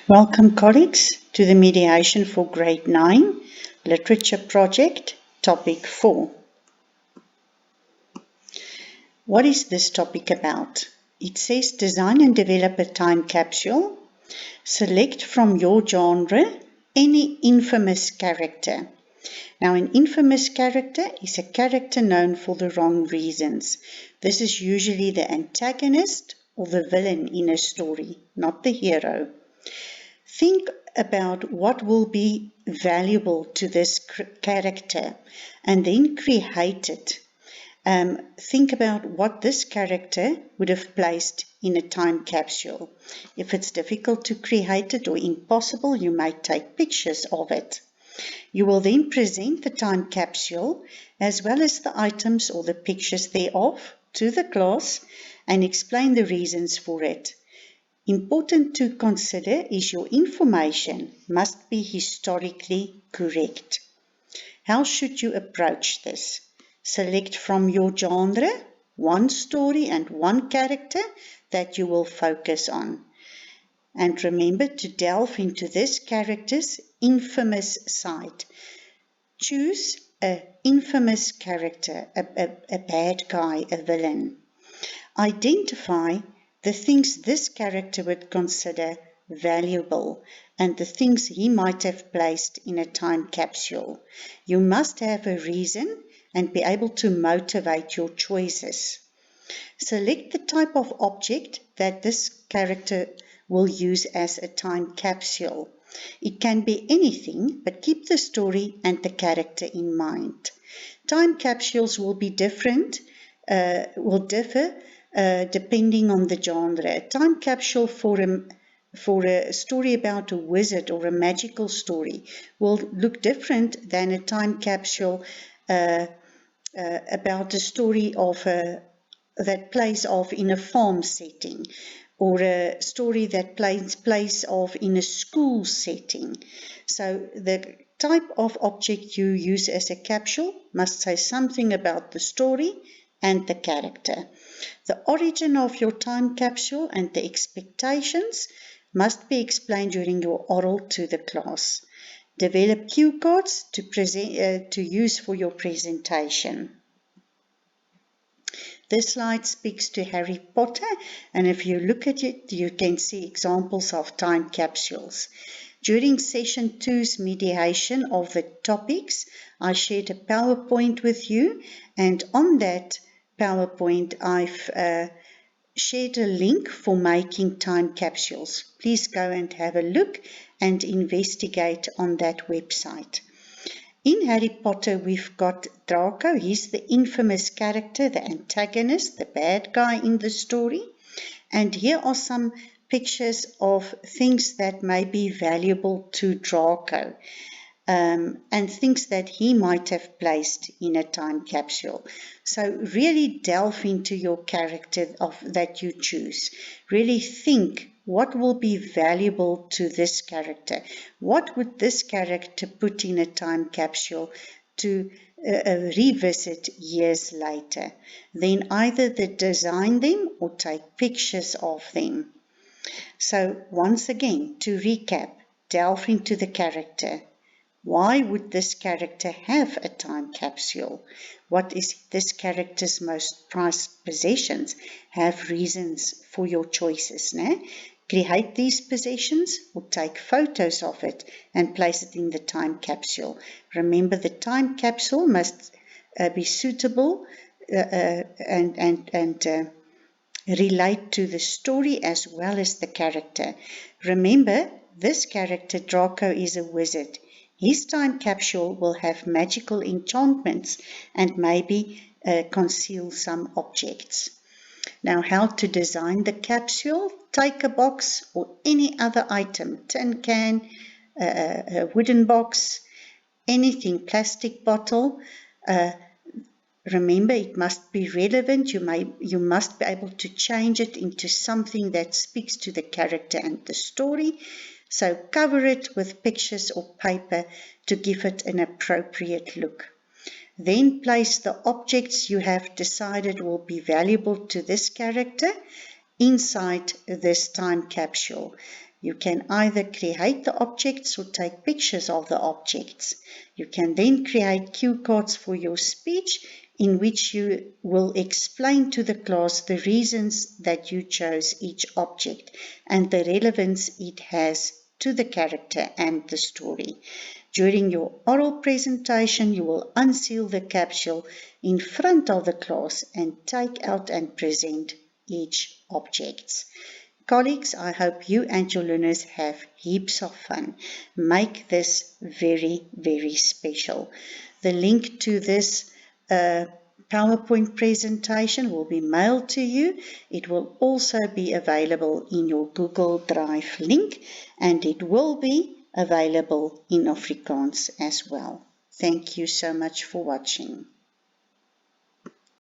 Welcome, colleagues, to the Mediation for Grade 9 Literature Project, Topic 4. What is this topic about? It says design and develop a time capsule. Select from your genre any infamous character. Now, an infamous character is a character known for the wrong reasons. This is usually the antagonist or the villain in a story, not the hero. Think about what will be valuable to this character and then create it. Think about what this character would have placed in a time capsule. If it's difficult to create it or impossible, you might take pictures of it. You will then present the time capsule as well as the items or the pictures thereof to the class and explain the reasons for it. Important to consider is your information must be historically correct. How should you approach this? Select from your genre one story and one character that you will focus on. And remember to delve into this character's infamous side. Choose an infamous character, a bad guy, a villain. Identify the things this character would consider valuable and the things he might have placed in a time capsule. You must have a reason and be able to motivate your choices. Select the type of object that this character will use as a time capsule. It can be anything, but keep the story and the character in mind. Time capsules will be differ depending on the genre. A time capsule for a story about a wizard or a magical story will look different than a time capsule about a story of that plays off in a farm setting, or a story that plays off in a school setting. So the type of object you use as a capsule must say something about the story and the character. The origin of your time capsule and the expectations must be explained during your oral to the class. Develop cue cards to use for your presentation. This slide speaks to Harry Potter, and if you look at it, you can see examples of time capsules. During session 2's mediation of the topics, I shared a PowerPoint with you, and on that PowerPoint, I've shared a link for making time capsules. Please go and have a look and investigate on that website. In Harry Potter, we've got Draco. He's the infamous character, the antagonist, the bad guy in the story. And here are some pictures of things that may be valuable to Draco. And things that he might have placed in a time capsule. So really delve into your character that you choose. Really think, what will be valuable to this character? What would this character put in a time capsule to revisit years later? Then either design them or take pictures of them. So once again, to recap, delve into the character. Why would this character have a time capsule? What is this character's most prized possessions? Have reasons for your choices. Create these possessions or take photos of it and place it in the time capsule. Remember, the time capsule must be suitable and relate to the story as well as the character. Remember, this character, Draco, is a wizard. His time capsule will have magical enchantments and maybe conceal some objects. Now, how to design the capsule? Take a box or any other item, tin can, a wooden box, anything, plastic bottle. Remember, it must be relevant. You must be able to change it into something that speaks to the character and the story. So cover it with pictures or paper to give it an appropriate look. Then place the objects you have decided will be valuable to this character inside this time capsule. You can either create the objects or take pictures of the objects. You can then create cue cards for your speech in which you will explain to the class the reasons that you chose each object and the relevance it has to the character and the story. During your oral presentation, you will unseal the capsule in front of the class and take out and present each object. Colleagues, I hope you and your learners have heaps of fun. Make this very, very special. The link to this PowerPoint presentation will be mailed to you. It will also be available in your Google Drive link, and it will be available in Afrikaans as well. Thank you so much for watching.